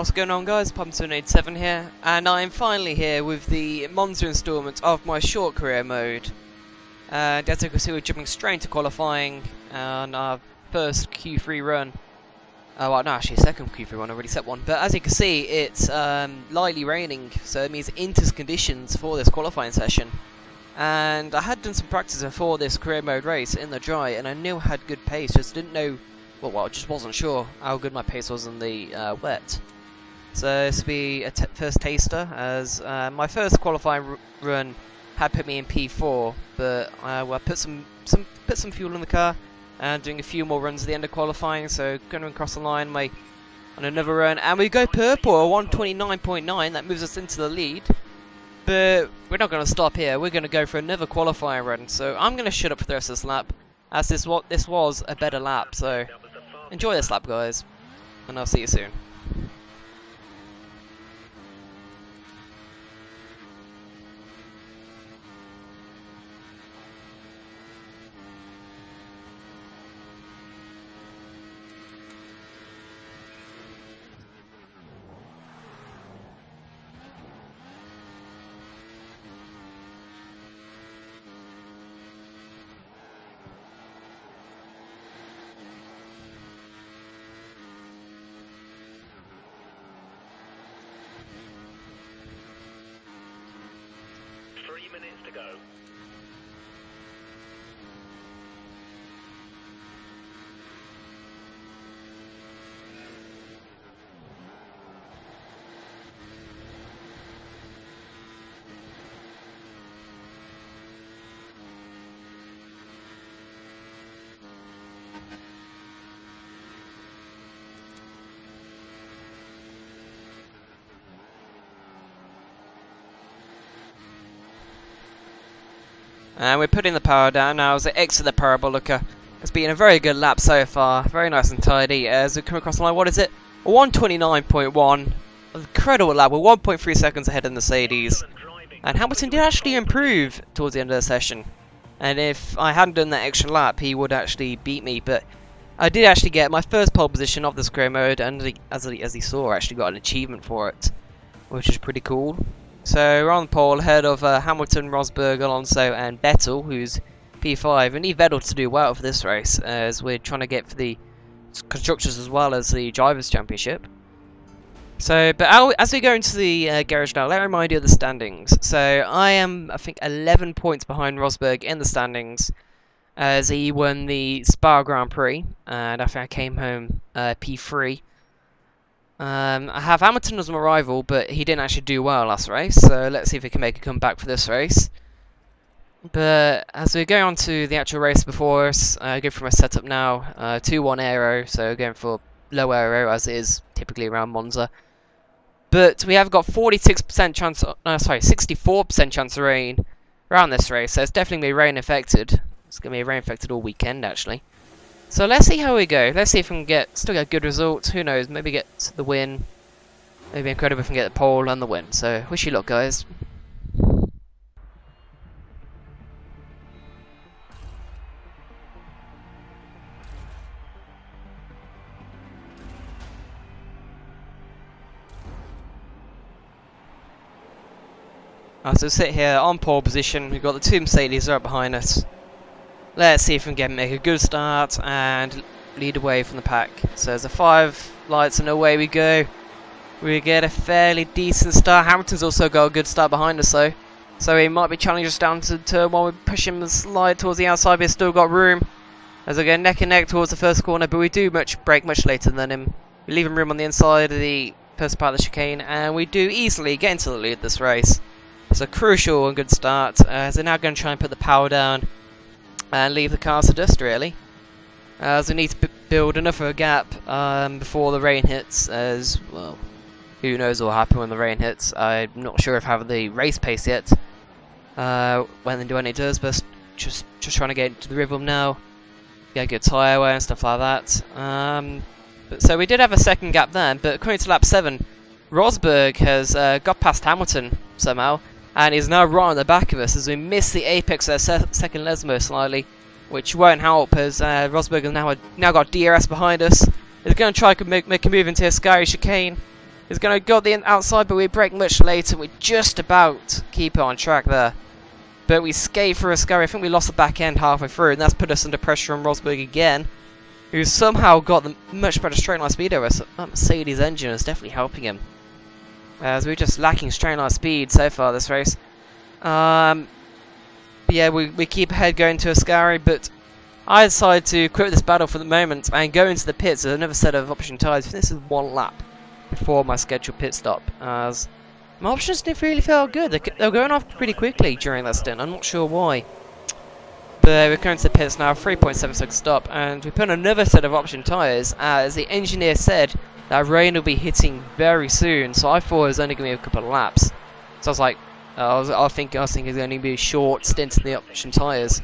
What's going on, guys? Pump787 here, and I'm finally here with the Monza installment of my short career mode. And as you can see, we're jumping straight into qualifying on our first Q3 run. Well, no, actually, second Q3 run, I already set one. But as you can see, it's lightly raining, so it means inter conditions for this qualifying session. And I had done some practice before this career mode race in the dry, and I knew I had good pace, just didn't know, well, just wasn't sure how good my pace was in the wet. So this will be a first taster, as my first qualifying run had put me in P4, but I put some fuel in the car and doing a few more runs at the end of qualifying. So going across the line on another run, and we go purple at 129.9. That moves us into the lead. But we're not going to stop here. We're going to go for another qualifying run. So I'm going to shut up for the rest of this lap, as this was a better lap. So enjoy this lap, guys, and I'll see you soon. Minutes to go. And we're putting the power down now as I exit the Parabolica. It's been a very good lap so far, very nice and tidy. As we come across the line, what is it? 129.1. Incredible lap, we're 1.3 seconds ahead of the Mercedes. And Hamilton did actually improve towards the end of the session. And if I hadn't done that extra lap, he would actually beat me. But I did actually get my first pole position of this career mode, and as he saw, I actually got an achievement for it, which is pretty cool. So we're on the pole ahead of Hamilton, Rosberg, Alonso and Vettel, who's P5. We need Vettel to do well for this race, as we're trying to get for the Constructors as well as the Drivers' Championship. So, but as we go into the garage now, let me remind you of the standings. So I am, I think, 11 points behind Rosberg in the standings, as he won the Spa Grand Prix, and I think I came home P3. I have Hamilton as my rival, but he didn't actually do well last race, so let's see if he can make a comeback for this race. But as we go on to the actual race before us, I go for my setup now, 2-1 aero, so going for low aero as it is typically around Monza. But we have got 46% chance, 64% chance of rain around this race, so it's definitely going to be rain affected. It's going to be rain affected all weekend actually. So let's see how we go. Let's see if we can still get good results. Who knows? Maybe get the win. Maybe incredible if we can get the pole and the win. So wish you luck, guys. So sit here on pole position. We've got the two Mercedes right behind us. Let's see if we can make a good start and lead away from the pack. So there's the 5 lights and away we go. We get a fairly decent start. Hamilton's also got a good start behind us though. So he might be challenging us down to turn 1. We push him and slide towards the outside, but he's still got room. As we go neck and neck towards the first corner, but we do brake much later than him. We leave him room on the inside of the first part of the chicane, and we do easily get into the lead this race. It's a crucial and good start, as they're now going to try and put the power down and leave the cars to dust, really. As we need to build enough of a gap before the rain hits, as, well, who knows what will happen when the rain hits. I'm not sure if I have the race pace yet, when it does, but just trying to get into the rhythm now, get a good tyre wear and stuff like that. So we did have a second gap then, but according to lap 7, Rosberg has got past Hamilton somehow, and is now right on the back of us as we miss the apex of their second Lesmo slightly, which won't help as Rosberg has now got DRS behind us. He's going to try to make a move into a scary chicane, is going to go the outside, but we brake much later. We just about keep it on track there. But we skate through a scurry. I think we lost the back end halfway through, and that's put us under pressure on Rosberg again, who somehow got the much better straight line speed over us. That Mercedes engine is definitely helping him, as we're just lacking straight line speed so far this race. But yeah, we keep ahead going to a scurry, but I decided to quit this battle for the moment and go into the pits with another set of option tyres. This is one lap before my scheduled pit stop, as my options didn't really feel good. They were going off pretty quickly during that stint. I'm not sure why. But we're going to the pits now, 3.76 stop, and we put on another set of option tyres, as the engineer said that rain will be hitting very soon. So I thought it was only going to be a couple of laps. So I was like, I was thinking it's going to be a short stint in the option tyres.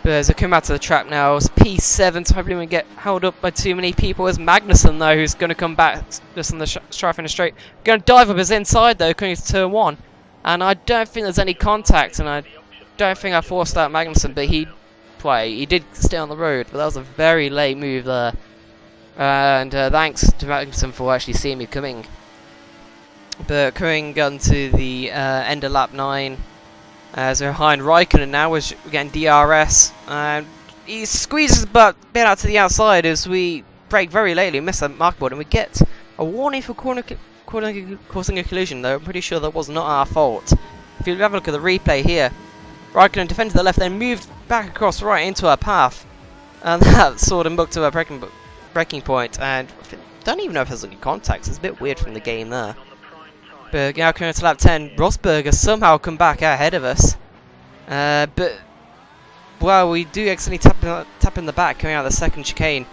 But as I come out to the track now, it's P7, so hopefully we won't get held up by too many people. As Magnussen, though, who's going to come back just on the strife in the straight. Going to dive up his inside, though, coming to turn 1. And I don't think there's any contact, and I don't think I forced out Magnussen, but he did stay on the road. But that was a very late move there. And thanks to Magnussen for actually seeing me coming. But coming on to the end of lap 9. As we're behind Raikkonen now, we're getting DRS, and he squeezes a bit out to the outside as we brake very lately, miss that mark board, and we get a warning for causing a collision, though I'm pretty sure that was not our fault. If you have a look at the replay here, Raikkonen defended the left, then moved back across right into our path, and that sort of mucked to our braking point, and I don't even know if there's any contacts. It's a bit weird from the game there. But now coming to lap 10, Rosberg has somehow come back ahead of us. But, well, we do accidentally tap in the back coming out of the second chicane,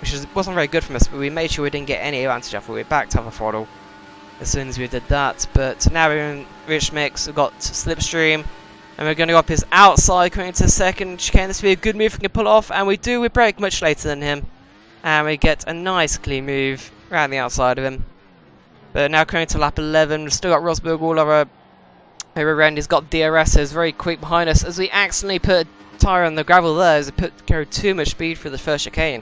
which wasn't very good from us, but we made sure we didn't get any advantage after we backed off the throttle as soon as we did that. But now we're in rich mix, we've got slipstream, and we're going to go up his outside coming into the second chicane. This will be a good move if we can pull it off, and we do. We brake much later than him, and we get a nice clean move around the outside of him. But now coming to lap 11, we've still got Rosberg all over end. He's got DRS, so he's very quick behind us as we accidentally put a tyre on the gravel there as we carried too much speed through the first chicane.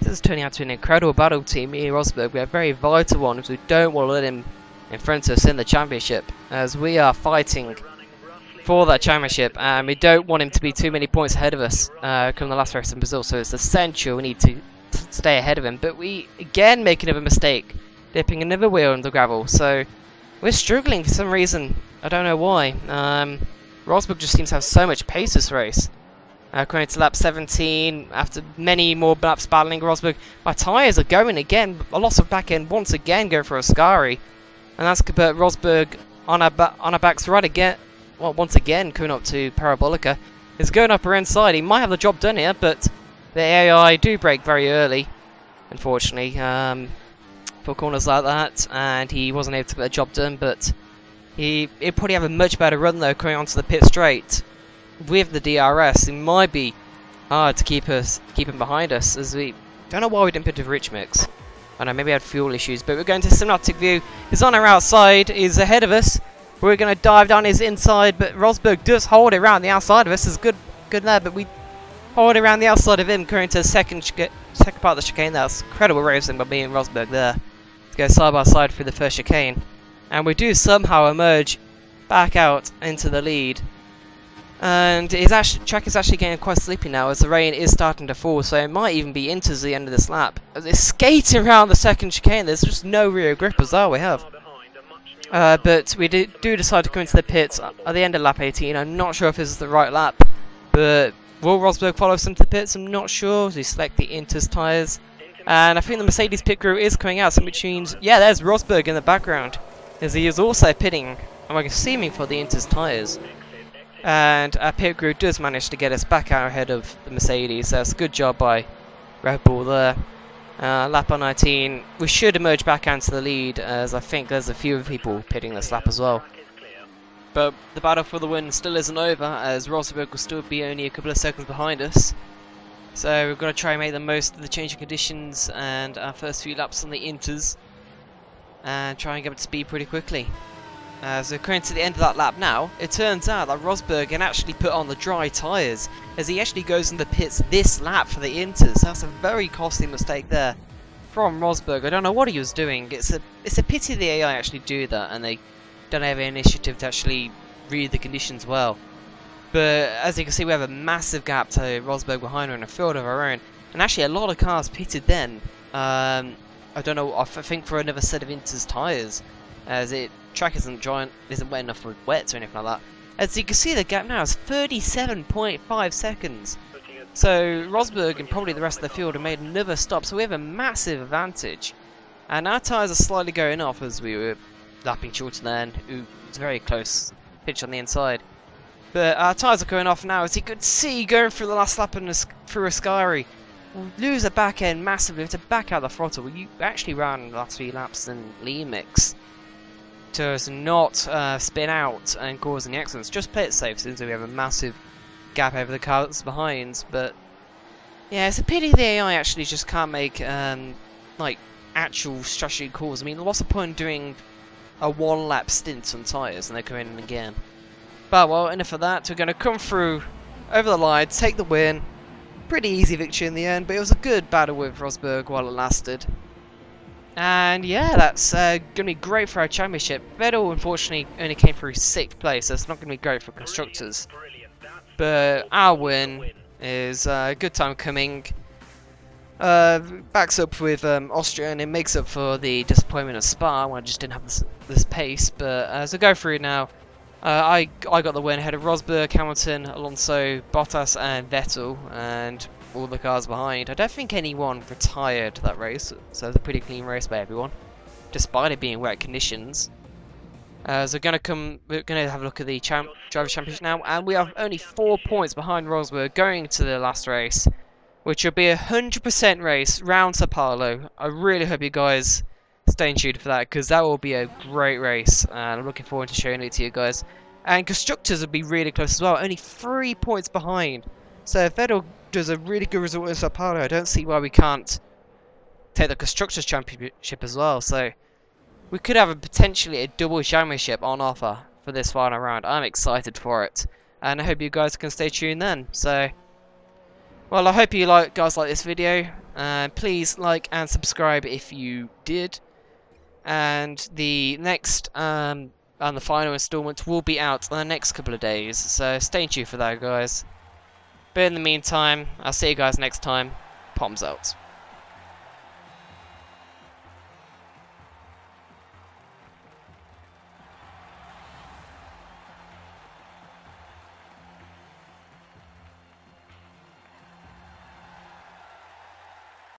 This is turning out to be an incredible battle team, me and Rosberg. We're a very vital one because we don't want to let him in front of us in the championship, as we are fighting for that championship and we don't want him to be too many points ahead of us come the last race in Brazil, so it's essential we need to stay ahead of him. But we again make another mistake, dipping another wheel in the gravel, so we're struggling for some reason. I don't know why. Rosberg just seems to have so much pace this race. Going to lap 17, after many more laps battling Rosberg, my tyres are going again. A loss of back end once again, going for a scary, and that's put Rosberg on our backs right again. Well, once again coming up to Parabolica. He's going up her inside. He might have the job done here, but the AI do brake very early, unfortunately. For corners like that, and he wasn't able to get the job done, but he'd probably have a much better run though coming onto the pit straight with the DRS. It might be hard to keep him behind us, as we don't know why we didn't put a rich mix. I don't know, maybe we had fuel issues, but we're going to synoptic view. He's on our outside, he's ahead of us. We're going to dive down his inside, but Rosberg does hold it around the outside of us. It's good there, but we hold it around the outside of him, going to the second part of the chicane. That's incredible racing by me and Rosberg there. Go side by side through the first chicane, and we do somehow emerge back out into the lead. And track is actually getting quite sleepy now as the rain is starting to fall, so it might even be into the end of this lap. As it's skating around the second chicane, there's just no rear grip as well we have. But we do decide to come into the pits at the end of lap 18. I'm not sure if this is the right lap, but will Rosberg follow us into the pits? I'm not sure. So we select the Inters tyres. And I think the Mercedes pit crew is coming out, so which means, yeah, there's Rosberg in the background, as he is also pitting, I'm assuming, for the Inters tyres. And our pit crew does manage to get us back out ahead of the Mercedes, so it's a good job by Red Bull there. Lap on 19, we should emerge back into the lead, as I think there's a few people pitting this lap as well. But the battle for the win still isn't over, as Rosberg will still be only a couple of seconds behind us. So we've got to try and make the most of the changing conditions and our first few laps on the Inters, and try and get up to speed pretty quickly. So coming to the end of that lap now, it turns out that Rosberg can actually put on the dry tyres, as he actually goes in the pits this lap for the Inters. That's a very costly mistake there from Rosberg. I don't know what he was doing. It's a pity the AI actually do that and they don't have any initiative to actually read the conditions well. But as you can see, we have a massive gap to Rosberg behind her in a field of our own, and actually a lot of cars pitted then. I don't know. I think for another set of Inter's tyres, as it track isn't wet enough for wets or anything like that. As you can see, the gap now is 37.5 seconds. So Rosberg and probably the rest of the field have made another stop, so we have a massive advantage. And our tyres are slightly going off as we were lapping shorter than. Ooh, it's very close pitch on the inside. But our tyres are going off now, as you could see going through the last lap and through Ascari. We'll lose the back end massively. We have to back out the throttle. You actually ran the last few laps in lean mix to us not spin out and cause any accidents. Just play it safe since we have a massive gap over the cars behind. But yeah, it's a pity the AI actually just can't make like actual strategy calls. I mean, what's the point of doing a one-lap stint on tyres and they're coming in again? But well, enough of that. We're going to come through over the line, take the win. Pretty easy victory in the end, but it was a good battle with Rosberg while it lasted. And yeah, that's going to be great for our championship. Vettel unfortunately only came through 6th place, so it's not going to be great for constructors. But our win is a good time coming. Backs up with Austria, and it makes up for the disappointment of Spa when I just didn't have this pace. But as I go through now, I got the win ahead of Rosberg, Hamilton, Alonso, Bottas and Vettel, and all the cars behind. I don't think anyone retired that race, so it's a pretty clean race by everyone, despite it being wet conditions. So we're gonna have a look at the Drivers' Championship now, and we are only 4 points behind Rosberg going to the last race, which will be a 100% race round Sao Paulo. I really hope you guys stay tuned for that, because that will be a great race, and I'm looking forward to showing it to you guys. And constructors will be really close as well, only 3 points behind. So if Vettel does a really good result in Sao Paulo, I don't see why we can't take the constructors championship as well. So we could have potentially a double championship on offer for this final round. I'm excited for it, and I hope you guys can stay tuned then. So, well, I hope you guys like this video, and please like and subscribe if you did. And the next and the final installment will be out in the next couple of days, so stay tuned for that, guys. But in the meantime, I'll see you guys next time. Palms out.